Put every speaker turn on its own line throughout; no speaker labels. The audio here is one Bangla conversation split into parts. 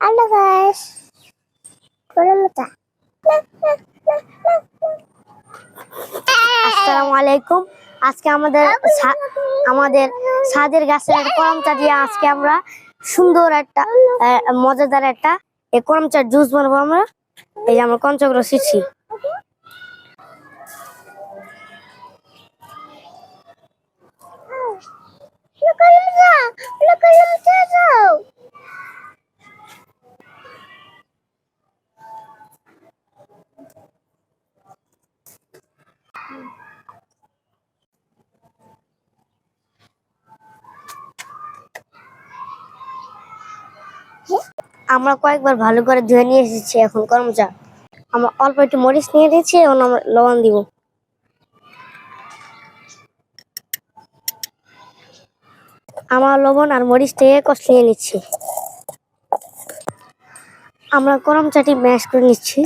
Halo guys, আসসালামু আলাইকুম। আজকে আমাদের ছাদের গাছের করমচা দিয়ে আজকে আমরা সুন্দর একটা মজাদার একটা করমচার জুস বানাবো। আমরা এই যে আমরা করমচাগুলো শিখছি। আমরা কয়েকবার ভালো করে ধুয়ে নিয়ে এসেছি। এখন করমচা আমরা অল্প একটু মরিচ নিয়ে দিয়েছি, এখন আমরা লবণ দিব। আমরা লবণ আর মরিচ থেকে কষিয়ে নিচ্ছি। আমরা করমচাটি ম্যাশ করে নিচ্ছি।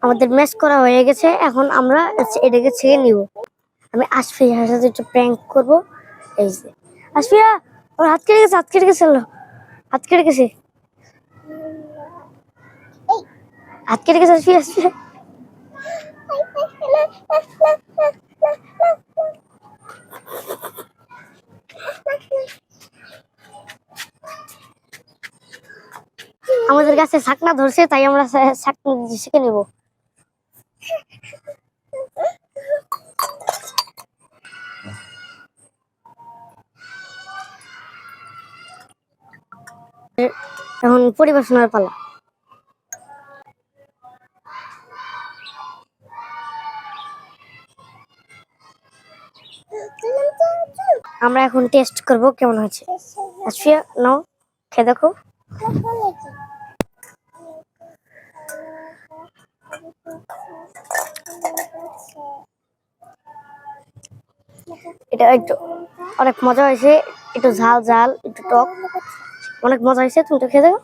আমাদের ম্যাশ করা হয়ে গেছে, এখন আমরা এটাকে ছেড়ে নিব। আমি আসফিয়ার সাথে একটু প্র্যাঙ্ক করবো। এই যে আসফিয়া, ওর হাত কেটে গেছে, হাত কেটে গেছে, হাত কেটে গেছে, হাত কেটে গেছে আসফিয়া, আসফিয়া। আমাদের কাছে ছাকনা ধরছে, তাই আমরা ছাকনা শিখে নেব। এখন পরিবেশনের পালা। আমরা এখন টেস্ট করব কেমন হয়েছে। আসফিয়া নাও, খেয়ে দেখো। এটা একটু অনেক মজা হয়েছে, একটু ঝাল ঝাল, একটু টক, অনেক মজা হয়েছে। তুমি তো খেয়ে দেখো।